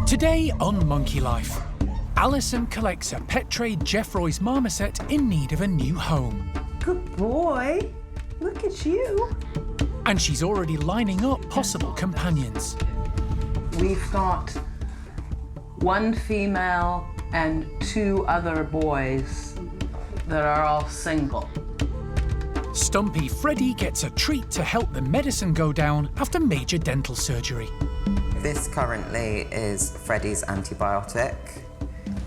Today on Monkey Life, Alison collects a pet trade Geffroys marmoset in need of a new home. Good boy. Look at you. And she's already lining up possible companions. We've got one female and 2 other boys that are all single. Stumpy Freddy gets a treat to help the medicine go down after major dental surgery. This currently is Freddy's antibiotic.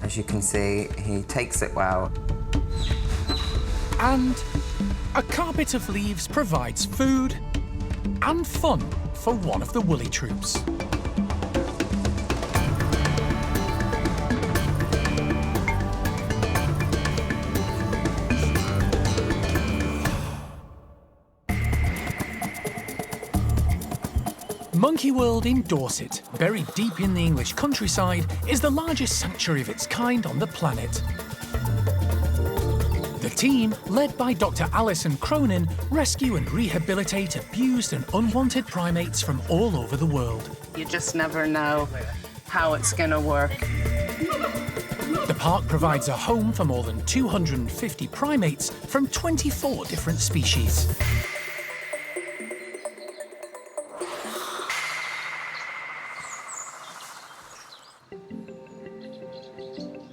As you can see, he takes it well. And a carpet of leaves provides food and fun for one of the woolly troops. Monkey World in Dorset, buried deep in the English countryside, is the largest sanctuary of its kind on the planet. The team, led by Dr. Alison Cronin, rescue and rehabilitate abused and unwanted primates from all over the world. You just never know how it's going to work. The park provides a home for more than 250 primates from 24 different species.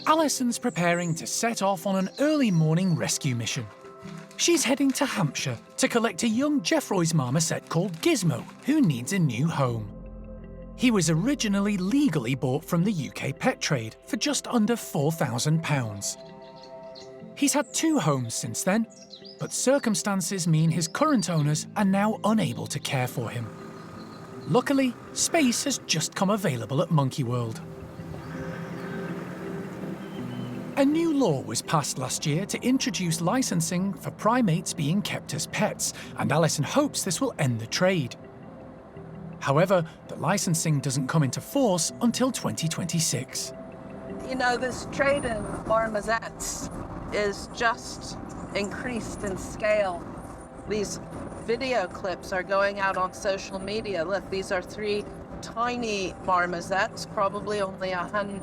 Alison's preparing to set off on an early morning rescue mission. She's heading to Hampshire to collect a young Geffroys marmoset called Gizmo, who needs a new home. He was originally legally bought from the UK pet trade for just under £4,000. He's had 2 homes since then, but circumstances mean his current owners are now unable to care for him. Luckily, space has just come available at Monkey World. A new law was passed last year to introduce licensing for primates being kept as pets, and Alison hopes this will end the trade. However, the licensing doesn't come into force until 2026. You know, this trade in marmosets is just increased in scale. These video clips are going out on social media. Look, these are 3 tiny marmosets, probably only 100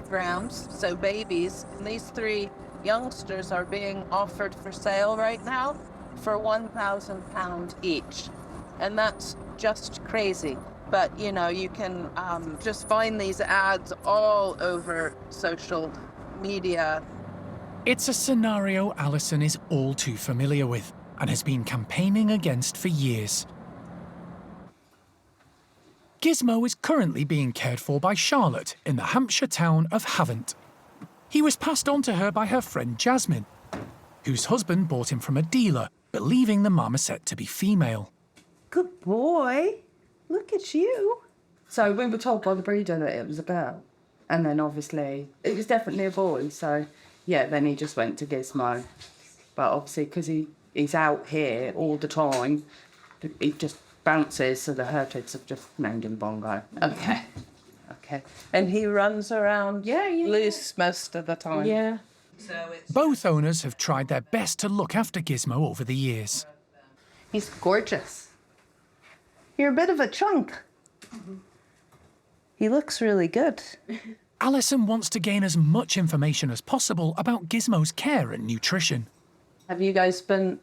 grams, so babies. And these 3 youngsters are being offered for sale right now for £1,000 each. And that's just crazy. But, you know, you can just find these ads all over social media. It's a scenario Alison is all too familiar with and has been campaigning against for years. Gizmo is currently being cared for by Charlotte in the Hampshire town of Havant. He was passed on to her by her friend Jasmine, whose husband bought him from a dealer, believing the marmoset to be female. Good boy. Look at you. So we were told by the breeder that it was a girl. And then obviously it was definitely a boy. So yeah, then he just went to Gizmo. But obviously because he's out here all the time, he just bounces, so the Hertids have just named him Bongo. Okay. And he runs around loose most of the time. Yeah. Both owners have tried their best to look after Gizmo over the years. He's gorgeous. You're a bit of a chunk. He looks really good. Alison wants to gain as much information as possible about Gizmo's care and nutrition. Have you guys been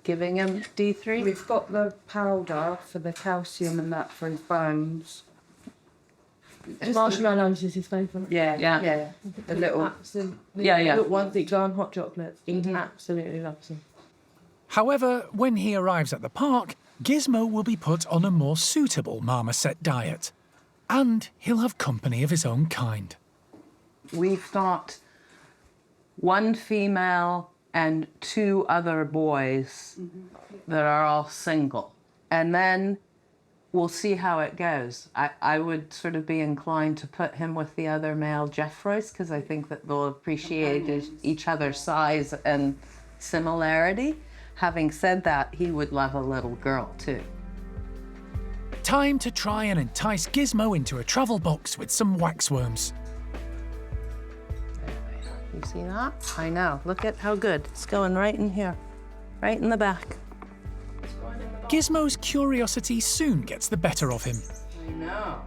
giving him D3? We've got the powder for the calcium and that for his bones. Marshmallows is his favourite. Yeah. The little... Absolutely. Yeah. Little ones that go on hot chocolates. He absolutely loves them. However, when he arrives at the park, Gizmo will be put on a more suitable marmoset diet. And he'll have company of his own kind. We've got one female and 2 other boys that are all single. And then we'll see how it goes. I would sort of be inclined to put him with the other male Geffroys because I think that they'll appreciate each other's size and similarity. Having said that, he would love a little girl too. Time to try and entice Gizmo into a travel box with some waxworms. You see that? I know. Look at how good. It's going right in here, right in the back. Gizmo's curiosity soon gets the better of him. I know.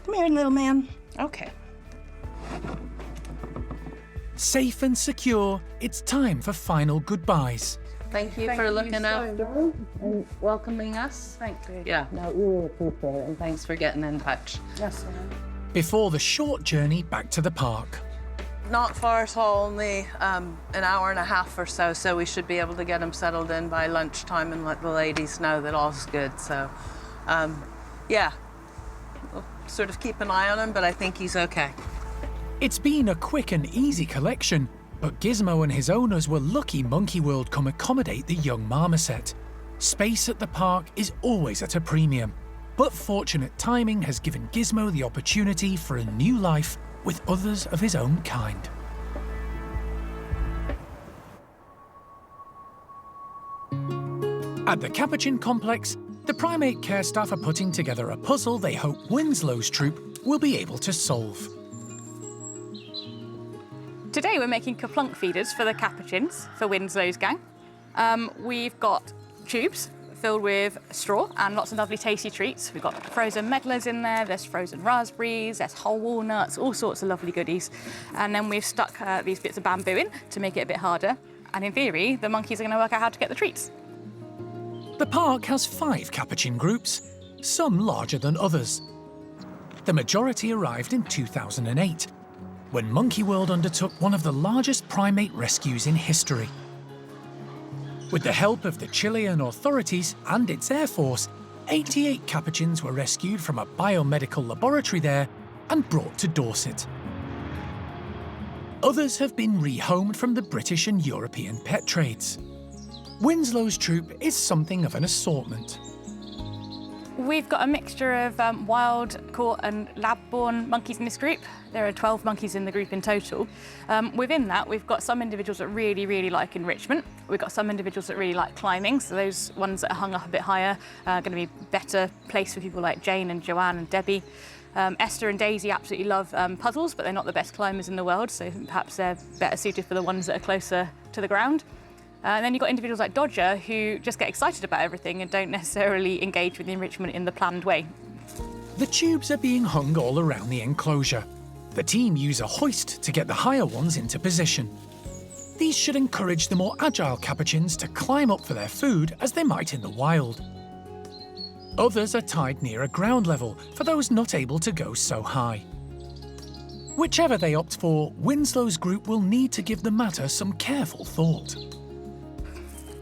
Come here, little man. Okay. Safe and secure, it's time for final goodbyes. Thank you for looking after and welcoming us. Thank you. Yeah, no, we really appreciate it, and thanks for getting in touch. Yes, sir. Before the short journey back to the park. Not far at all, only an hour and a half or so, so we should be able to get him settled in by lunchtime and let the ladies know that all's good. So, yeah, we'll sort of keep an eye on him, but I think he's okay. It's been a quick and easy collection, but Gizmo and his owners were lucky Monkey World come accommodate the young marmoset. Space at the park is always at a premium, but fortunate timing has given Gizmo the opportunity for a new life with others of his own kind. At the Capuchin complex, the primate care staff are putting together a puzzle they hope Winslow's troupe will be able to solve. Today we're making kaplunk feeders for the Capuchins, for Winslow's gang. We've got tubes filled with straw and lots of lovely tasty treats. We've got frozen medlars in there, there's frozen raspberries, there's whole walnuts, all sorts of lovely goodies. And then we've stuck these bits of bamboo in to make it a bit harder. And in theory, the monkeys are going to work out how to get the treats. The park has 5 Capuchin groups, some larger than others. The majority arrived in 2008, when Monkey World undertook one of the largest primate rescues in history. With the help of the Chilean authorities and its Air Force, 88 Capuchins were rescued from a biomedical laboratory there and brought to Dorset. Others have been rehomed from the British and European pet trades. Winslow's troupe is something of an assortment. We've got a mixture of wild, caught and lab-born monkeys in this group. There are 12 monkeys in the group in total. Within that, we've got some individuals that really, really like enrichment. We've got some individuals that really like climbing, so those ones that are hung up a bit higher are going to be better placed for people like Jane and Joanne and Debbie. Esther and Daisy absolutely love puzzles, but they're not the best climbers in the world, so perhaps they're better suited for the ones that are closer to the ground. And then you've got individuals like Dodger who just get excited about everything and don't necessarily engage with the enrichment in the planned way. The tubes are being hung all around the enclosure. The team use a hoist to get the higher ones into position. These should encourage the more agile Capuchins to climb up for their food as they might in the wild. Others are tied near a ground level for those not able to go so high. Whichever they opt for, Winslow's group will need to give the matter some careful thought.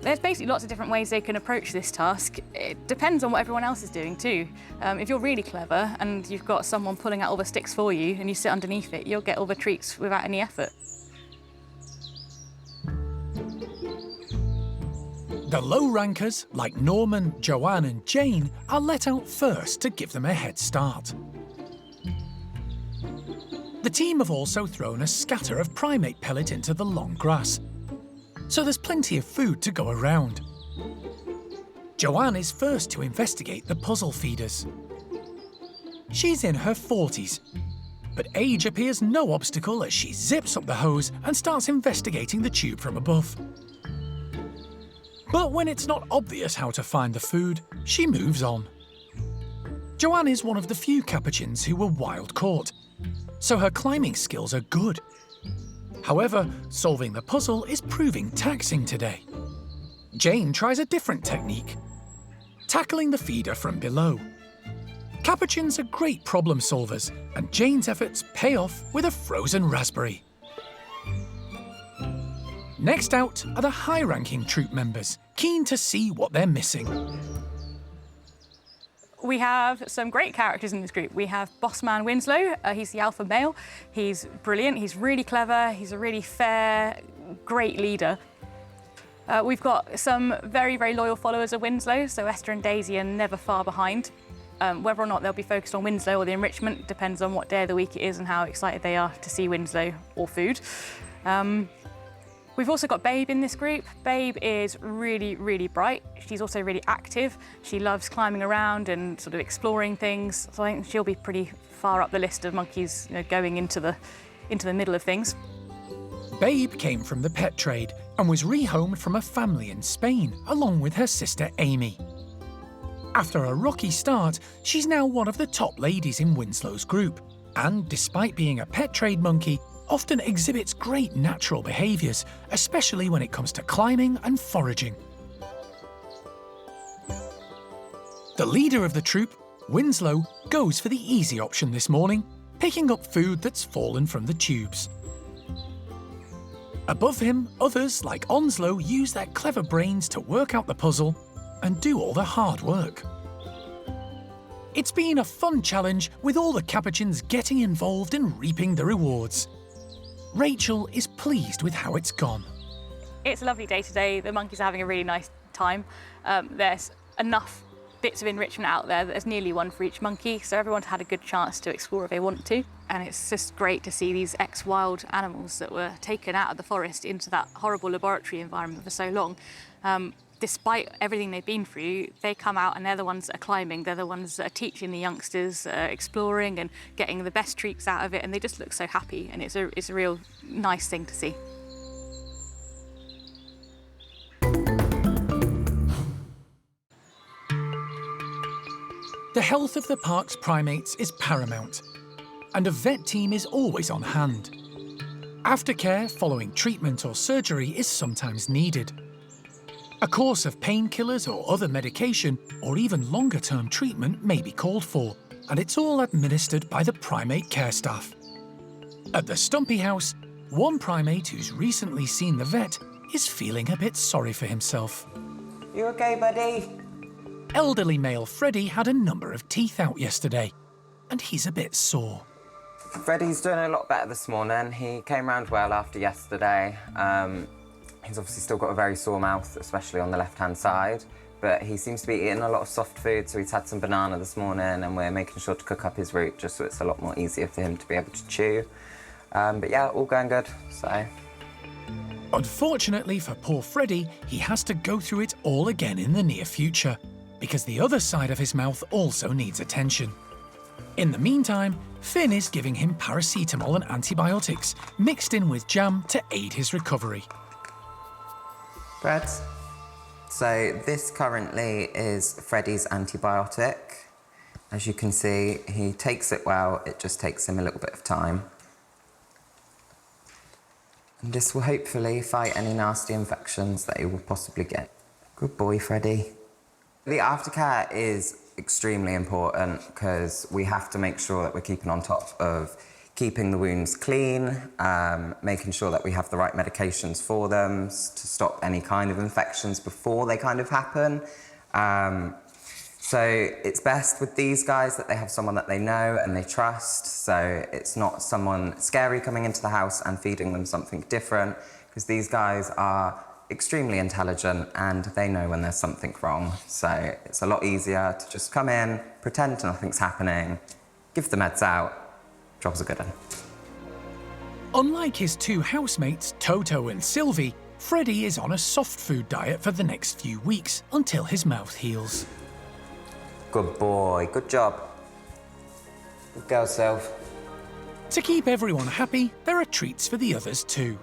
There's basically lots of different ways they can approach this task. It depends on what everyone else is doing too. If you're really clever and you've got someone pulling out all the sticks for you and you sit underneath it, you'll get all the treats without any effort. The low rankers, like Norman, Joanne and Jane, are let out first to give them a head start. The team have also thrown a scatter of primate pellet into the long grass, so there's plenty of food to go around. Joanne is first to investigate the puzzle feeders. She's in her 40s, but age appears no obstacle as she zips up the hose and starts investigating the tube from above. But when it's not obvious how to find the food, she moves on. Joanne is one of the few Capuchins who were wild caught, so her climbing skills are good. However, solving the puzzle is proving taxing today. Jane tries a different technique, tackling the feeder from below. Capuchins are great problem solvers, and Jane's efforts pay off with a frozen raspberry. Next out are the high-ranking troop members, keen to see what they're missing. We have some great characters in this group. We have Bossman Winslow. He's the alpha male. He's brilliant. He's really clever. He's a really fair, great leader. We've got some very, very loyal followers of Winslow, so Esther and Daisy are never far behind. Whether or not they'll be focused on Winslow or the enrichment depends on what day of the week it is and how excited they are to see Winslow or food. We've also got Babe in this group. Babe is really, really bright. She's also really active. She loves climbing around and sort of exploring things. So I think she'll be pretty far up the list of monkeys, going into the middle of things. Babe came from the pet trade and was rehomed from a family in Spain, along with her sister Amy. After a rocky start, she's now one of the top ladies in Winslow's group, and despite being a pet trade monkey, often exhibits great natural behaviours, especially when it comes to climbing and foraging. The leader of the troop, Winslow, goes for the easy option this morning, picking up food that's fallen from the tubes. Above him, others, like Onslow, use their clever brains to work out the puzzle and do all the hard work. It's been a fun challenge, with all the Capuchins getting involved and reaping the rewards. Rachel is pleased with how it's gone. It's a lovely day today. The monkeys are having a really nice time. There's enough bits of enrichment out there that there's nearly one for each monkey, so everyone's had a good chance to explore if they want to. And it's just great to see these ex-wild animals that were taken out of the forest into that horrible laboratory environment for so long. Despite everything they've been through, they come out and they're the ones that are climbing, they're the ones that are teaching the youngsters, exploring and getting the best treats out of it, and they just look so happy, and it's a real nice thing to see. The health of the park's primates is paramount, and a vet team is always on hand. Aftercare following treatment or surgery is sometimes needed. A course of painkillers or other medication, or even longer-term treatment may be called for, and it's all administered by the primate care staff. At the Stumpy house, one primate who's recently seen the vet is feeling a bit sorry for himself. You okay, buddy? Elderly male Freddy had a number of teeth out yesterday, and he's a bit sore. Freddy's doing a lot better this morning. He came round well after yesterday. He's obviously still got a very sore mouth, especially on the left-hand side, but he seems to be eating a lot of soft food, so he's had some banana this morning, and we're making sure to cook up his root just so it's a lot more easier for him to be able to chew. But yeah, all going good, so. Unfortunately for poor Freddy, he has to go through it all again in the near future, because the other side of his mouth also needs attention. In the meantime, Finn is giving him paracetamol and antibiotics, mixed in with jam to aid his recovery. Fred? So this currently is Freddy's antibiotic. As you can see, he takes it well, it just takes him a little bit of time. And this will hopefully fight any nasty infections that he will possibly get. Good boy, Freddy. The aftercare is extremely important because we have to make sure that we're keeping on top of keeping the wounds clean, making sure that we have the right medications for them to stop any kind of infections before they kind of happen. So it's best with these guys that they have someone that they know and they trust, so it's not someone scary coming into the house and feeding them something different, because these guys are extremely intelligent and they know when there's something wrong. So it's a lot easier to just come in, pretend nothing's happening, give the meds out. Job's a good one. Unlike his two housemates, Toto and Sylvie, Freddy is on a soft food diet for the next few weeks until his mouth heals. Good boy, good job. Good girl, Sylv. To keep everyone happy, there are treats for the others too.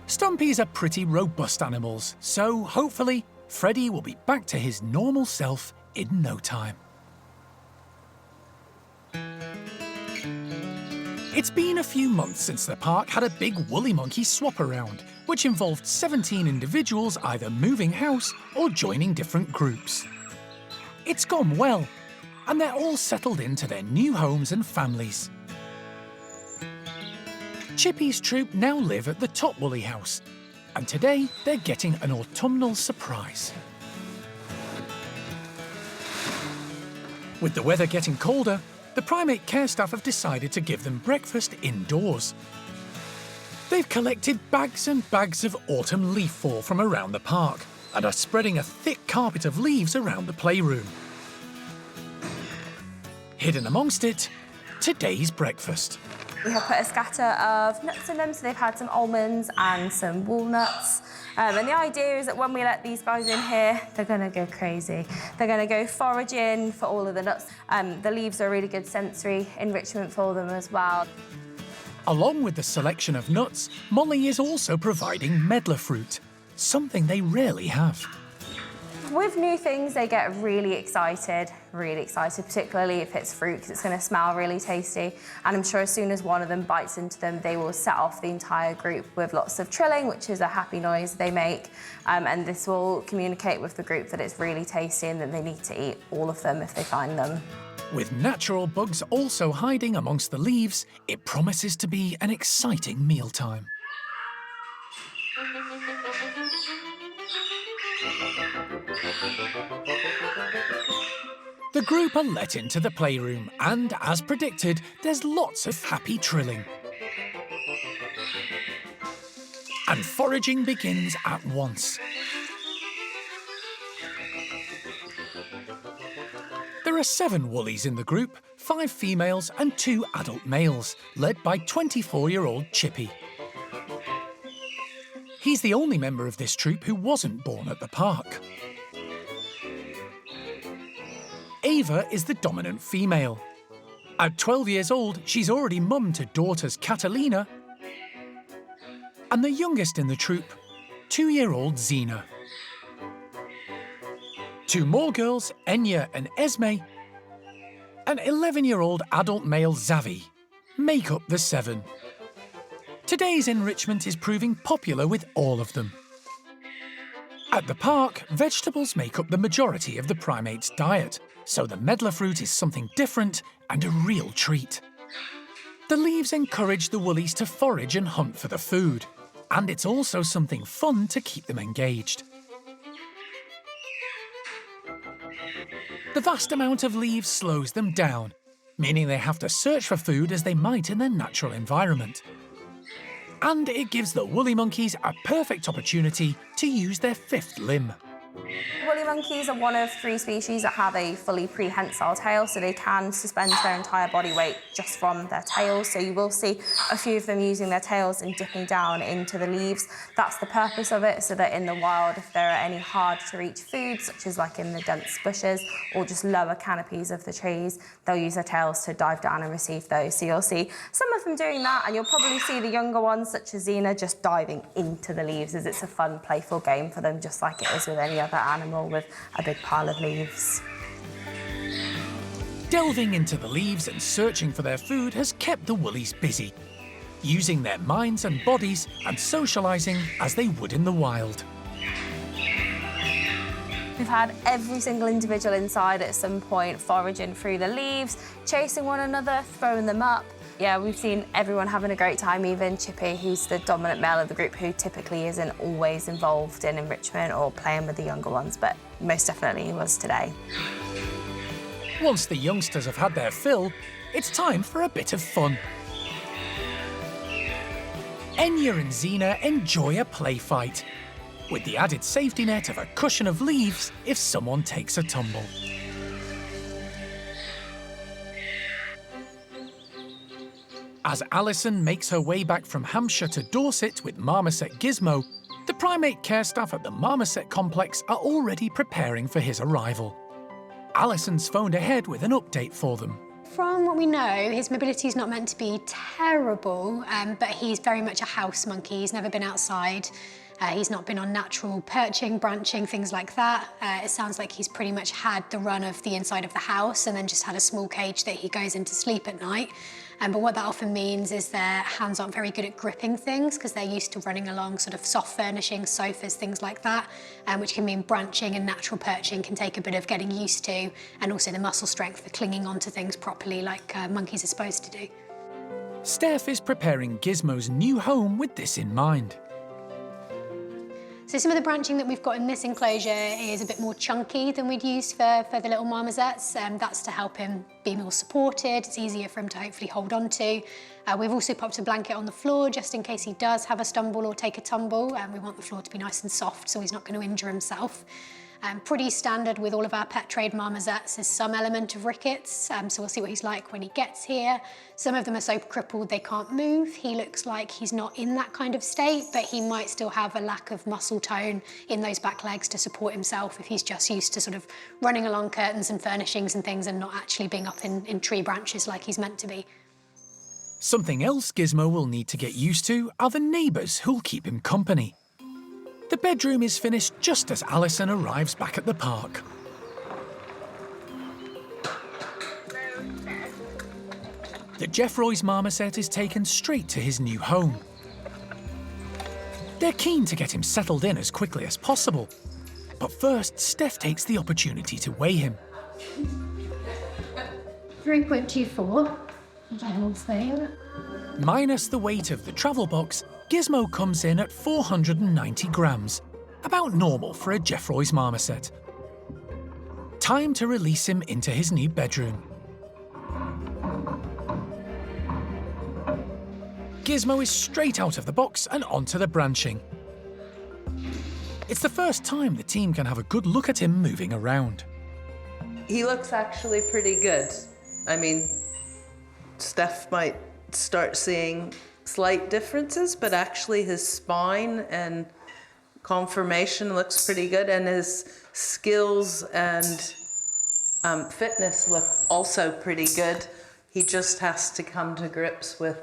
Stumpys are pretty robust animals, so hopefully Freddy will be back to his normal self in no time. It's been a few months since the park had a big woolly monkey swap around, which involved 17 individuals either moving house or joining different groups. It's gone well, and they're all settled into their new homes and families. Chippy's troop now live at the top woolly house, and today they're getting an autumnal surprise. With the weather getting colder, the primate care staff have decided to give them breakfast indoors. They've collected bags and bags of autumn leaf fall from around the park and are spreading a thick carpet of leaves around the playroom. Hidden amongst it, today's breakfast. We have put a scatter of nuts in them, so they've had some almonds and some walnuts. And the idea is that when we let these guys in here, they're going to go crazy. They're going to go foraging for all of the nuts. The leaves are a really good sensory enrichment for them as well. Along with the selection of nuts, Molly is also providing medlar fruit, something they rarely have. With new things, they get really excited, particularly if it's fruit, because it's going to smell really tasty. And I'm sure as soon as one of them bites into them, they will set off the entire group with lots of trilling, which is a happy noise they make. And this will communicate with the group that it's really tasty and that they need to eat all of them if they find them. With natural bugs also hiding amongst the leaves, it promises to be an exciting mealtime. The group are let into the playroom and, as predicted, there's lots of happy trilling. And foraging begins at once. There are 7 woolies in the group, 5 females and 2 adult males, led by 24-year-old Chippy. He's the only member of this troop who wasn't born at the park. Ava is the dominant female. At 12 years old, she's already mum to daughters Catalina and the youngest in the troop, 2-year-old Xena. 2 more girls, Enya and Esme, and 11-year-old adult male Zavi, make up the 7. Today's enrichment is proving popular with all of them. At the park, vegetables make up the majority of the primates' diet, so the medlar fruit is something different and a real treat. The leaves encourage the woolies to forage and hunt for the food, and it's also something fun to keep them engaged. The vast amount of leaves slows them down, meaning they have to search for food as they might in their natural environment. And it gives the woolly monkeys a perfect opportunity to use their 5th limb. Woolly monkeys are one of 3 species that have a fully prehensile tail, so they can suspend their entire body weight just from their tails. So you will see a few of them using their tails and dipping down into the leaves. That's the purpose of it, so that in the wild, if there are any hard-to-reach foods, such as like in the dense bushes or just lower canopies of the trees, they'll use their tails to dive down and receive those. So you'll see some of them doing that, and you'll probably see the younger ones, such as Xena, just diving into the leaves, as it's a fun, playful game for them, just like it is with any other animal with a big pile of leaves. Delving into the leaves and searching for their food has kept the woolies busy, using their minds and bodies and socialising as they would in the wild. We've had every single individual inside at some point foraging through the leaves, chasing one another, throwing them up. Yeah, we've seen everyone having a great time, even Chippy, who's the dominant male of the group, who typically isn't always involved in enrichment or playing with the younger ones, but most definitely he was today. Once the youngsters have had their fill, it's time for a bit of fun. Enya and Xena enjoy a play fight, with the added safety net of a cushion of leaves if someone takes a tumble. As Alison makes her way back from Hampshire to Dorset with marmoset Gizmo, the primate care staff at the marmoset complex are already preparing for his arrival. Alison's phoned ahead with an update for them. From what we know, his mobility is not meant to be terrible, but he's very much a house monkey. He's never been outside. He's not been on natural perching, branching, things like that. It sounds like he's pretty much had the run of the inside of the house and then just had a small cage that he goes into sleep at night. But what that often means is their hands aren't very good at gripping things because they're used to running along sort of soft furnishings, sofas, things like that, which can mean branching and natural perching can take a bit of getting used to, and also the muscle strength for clinging onto things properly like monkeys are supposed to do. Steph is preparing Gizmo's new home with this in mind. So some of the branching that we've got in this enclosure is a bit more chunky than we'd use for the little marmosets. That's to help him be more supported. It's easier for him to hopefully hold on to. We've also popped a blanket on the floor just in case he does have a stumble or take a tumble. We want the floor to be nice and soft so he's not going to injure himself. Pretty standard with all of our pet trade marmosets is some element of rickets, so we'll see what he's like when he gets here. Some of them are so crippled they can't move. He looks like he's not in that kind of state, but he might still have a lack of muscle tone in those back legs to support himself if he's just used to sort of running along curtains and furnishings and things and not actually being up in tree branches like he's meant to be. Something else Gizmo will need to get used to are the neighbours who'll keep him company. The bedroom is finished just as Alison arrives back at the park. The Geffroys marmoset is taken straight to his new home. They're keen to get him settled in as quickly as possible. But first, Steph takes the opportunity to weigh him. 3.24. The whole thing. Minus the weight of the travel box, Gizmo comes in at 490 grams, about normal for a Geffroys marmoset. Time to release him into his new bedroom. Gizmo is straight out of the box and onto the branching. It's the first time the team can have a good look at him moving around. He looks actually pretty good. I mean, Steph might start seeing slight differences, but actually his spine and conformation looks pretty good, and his skills and fitness look also pretty good. He just has to come to grips with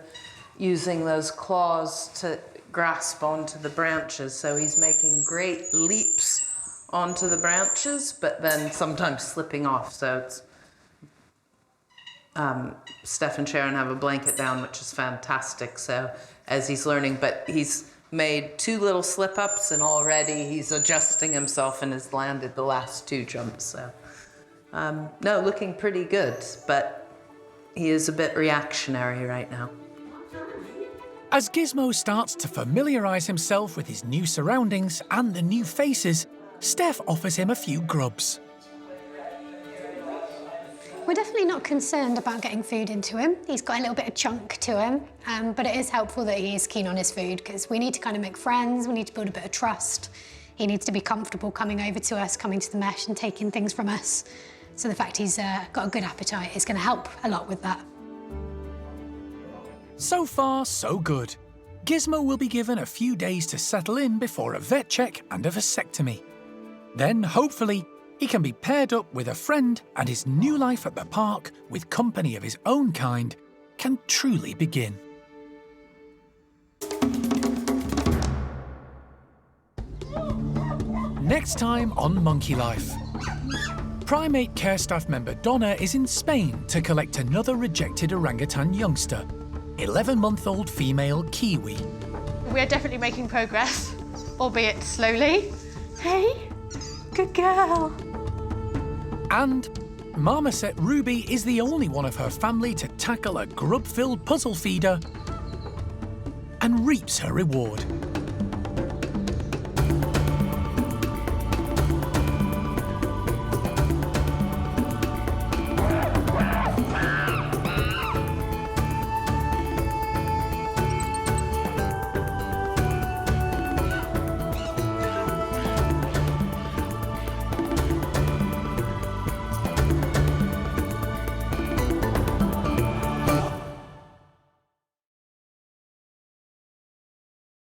using those claws to grasp onto the branches. So he's making great leaps onto the branches, but then sometimes slipping off. So it's, Steph and Sharon have a blanket down, which is fantastic. So as he's learning, but he's made 2 little slip-ups and already he's adjusting himself and has landed the last 2 jumps. So no, looking pretty good, but he is a bit reactionary right now. As Gizmo starts to familiarise himself with his new surroundings and the new faces, Steph offers him a few grubs. We're definitely not concerned about getting food into him. He's got a little bit of chunk to him, but it is helpful that he is keen on his food because we need to kind of make friends, we need to build a bit of trust. He needs to be comfortable coming over to us, coming to the mesh and taking things from us. So the fact he's got a good appetite is going to help a lot with that. So far, so good. Gizmo will be given a few days to settle in before a vet check and a vasectomy. Then, hopefully, he can be paired up with a friend and his new life at the park with company of his own kind can truly begin. Next time on Monkey Life. Primate care staff member Donna is in Spain to collect another rejected orangutan youngster, 11-month-old female kiwi. We're definitely making progress, albeit slowly. Hey, good girl. And marmoset Ruby is the only one of her family to tackle a grub-filled puzzle feeder and reaps her reward.